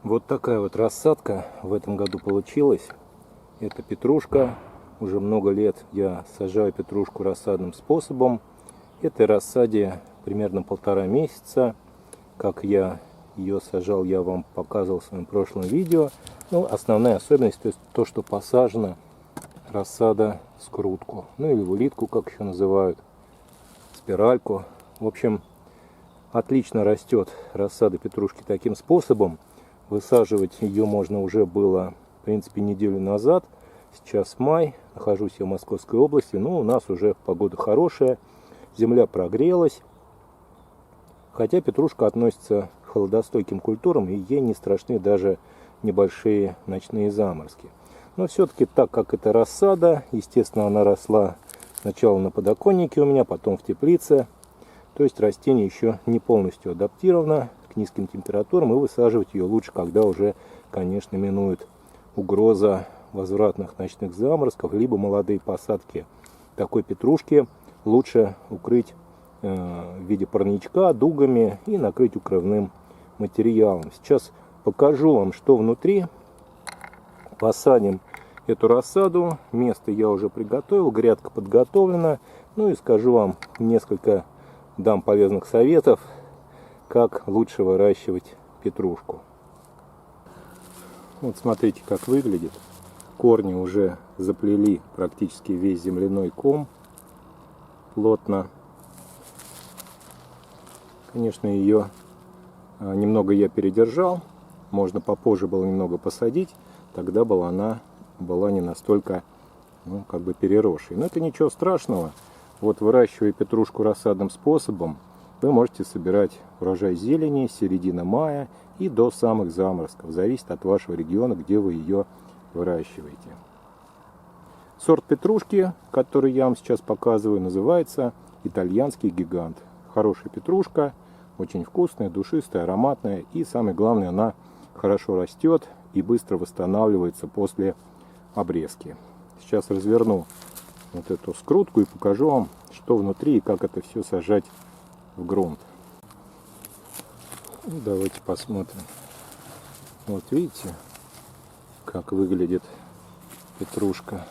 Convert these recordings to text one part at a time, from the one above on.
Вот такая вот рассадка в этом году получилась. Это петрушка. Уже много лет я сажаю петрушку рассадным способом. Этой рассаде примерно 1,5 месяца. Как я ее сажал, я вам показывал в своем прошлом видео. Ну, основная особенность, то есть то, что посажена рассада в скрутку. Ну или в улитку, как еще называют. Спиральку. В общем, отлично растет рассада петрушки таким способом. Высаживать ее можно уже было, в принципе, неделю назад. Сейчас май, нахожусь я в Московской области, но у нас уже погода хорошая, земля прогрелась. Хотя петрушка относится к холодостойким культурам, и ей не страшны даже небольшие ночные заморозки. Но все-таки, так как это рассада, естественно, она росла сначала на подоконнике у меня, потом в теплице. То есть растение еще не полностью адаптировано к низким температурам, и высаживать ее лучше, когда уже, конечно, минует угроза возвратных ночных заморозков, либо молодые посадки такой петрушки лучше укрыть в виде парничка дугами и накрыть укрывным материалом. Сейчас покажу вам, что внутри. Посадим эту рассаду. Место я уже приготовил, грядка подготовлена. Ну и скажу вам несколько, дам полезных советов, как лучше выращивать петрушку. Вот смотрите, как выглядит. Корни уже заплели практически весь земляной ком плотно. Конечно, ее немного я передержал. Можно попозже было немного посадить. Тогда она была не настолько, как бы переросшей. Но это ничего страшного. Вот, выращивая петрушку рассадным способом, вы можете собирать урожай зелени с середины мая и до самых заморозков. Зависит от вашего региона, где вы ее выращиваете. Сорт петрушки, который я вам сейчас показываю, называется итальянский гигант. Хорошая петрушка, очень вкусная, душистая, ароматная. И самое главное, она хорошо растет и быстро восстанавливается после обрезки. Сейчас разверну вот эту скрутку и покажу вам, что внутри и как это все сажать в грунт. Давайте посмотрим. Вот видите, как выглядит петрушка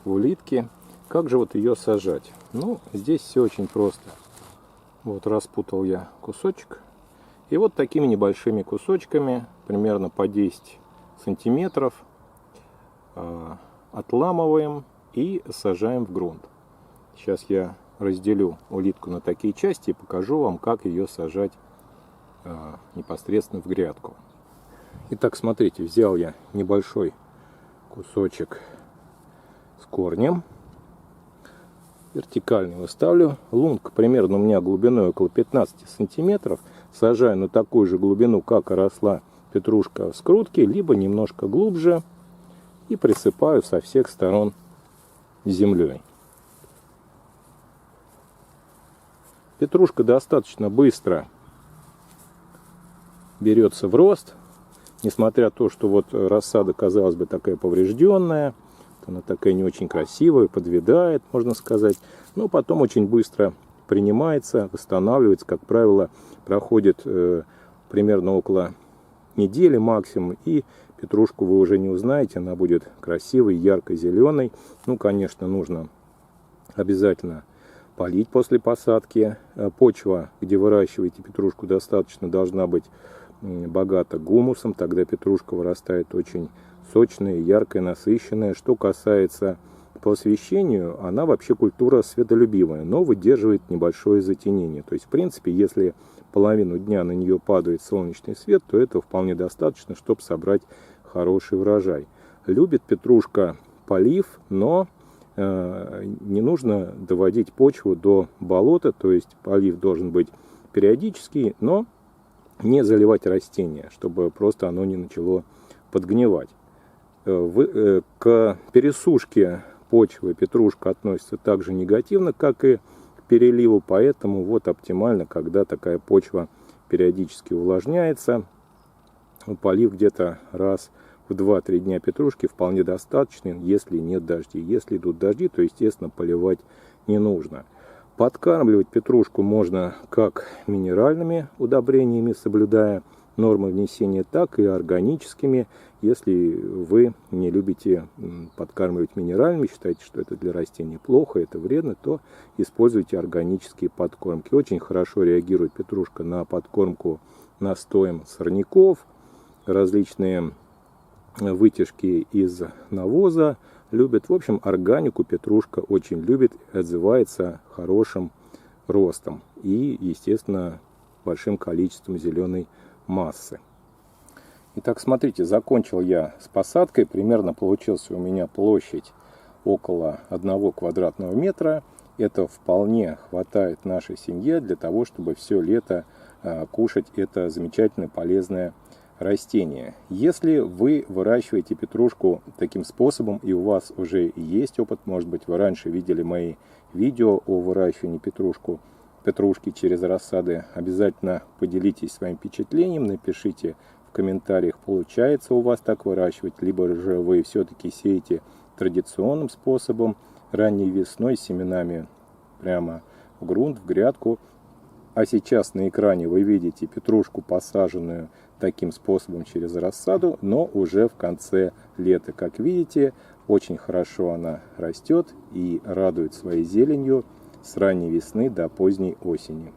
в улитке. Как же вот ее сажать? Ну, здесь все очень просто. Вот распутал я кусочек. И вот такими небольшими кусочками, примерно по 10 сантиметров, отламываем и сажаем в грунт. Сейчас я разделю улитку на такие части и покажу вам, как ее сажать непосредственно в грядку. Итак, смотрите, взял я небольшой кусочек с корнем. Вертикально его ставлю. Лунка примерно у меня глубиной около 15 сантиметров. Сажаю на такую же глубину, как и росла петрушка в скрутке, либо немножко глубже. И присыпаю со всех сторон землей. Петрушка достаточно быстро берется в рост. Несмотря на то, что вот рассада, казалось бы, такая поврежденная. Она такая не очень красивая, подвядает, можно сказать. Но потом очень быстро принимается, восстанавливается. Как правило, проходит примерно около недели максимум. И петрушку вы уже не узнаете. Она будет красивой, ярко-зеленой. Ну, конечно, нужно обязательно полить после посадки. Почва, где выращиваете петрушку, достаточно должна быть богата гумусом. Тогда петрушка вырастает очень сочная, яркая, насыщенная. Что касается по освещению, она вообще культура светолюбивая, но выдерживает небольшое затенение. То есть, в принципе, если половину дня на нее падает солнечный свет, то этого вполне достаточно, чтобы собрать хороший урожай. Любит петрушка полив, но не нужно доводить почву до болота, то есть полив должен быть периодический, но не заливать растения, чтобы просто оно не начало подгнивать. К пересушке почвы петрушка относится так же негативно, как и к переливу, поэтому вот оптимально, когда такая почва периодически увлажняется. Полив где-то раз в 2-3 дня петрушки вполне достаточно, если нет дождей. Если идут дожди, то, естественно, поливать не нужно. Подкармливать петрушку можно как минеральными удобрениями, соблюдая нормы внесения, так и органическими. Если вы не любите подкармливать минеральными, считаете, что это для растений плохо, это вредно, то используйте органические подкормки. Очень хорошо реагирует петрушка на подкормку настоем сорняков, различные вытяжки из навоза любит. В общем, органику петрушка очень любит, отзывается хорошим ростом и, естественно, большим количеством зеленой массы. Итак, смотрите, закончил я с посадкой. Примерно получилась у меня площадь около 1 квадратного метра. Это вполне хватает нашей семье для того, чтобы все лето кушать это замечательное полезное растение. Если вы выращиваете петрушку таким способом и у вас уже есть опыт, может быть, вы раньше видели мои видео о выращивании петрушки через рассады, обязательно поделитесь своим впечатлением, напишите в комментариях, получается у вас так выращивать, либо же вы все-таки сеете традиционным способом, ранней весной с семенами прямо в грунт, в грядку. А сейчас на экране вы видите петрушку, посаженную таким способом через рассаду, но уже в конце лета. Как видите, очень хорошо она растет и радует своей зеленью с ранней весны до поздней осени.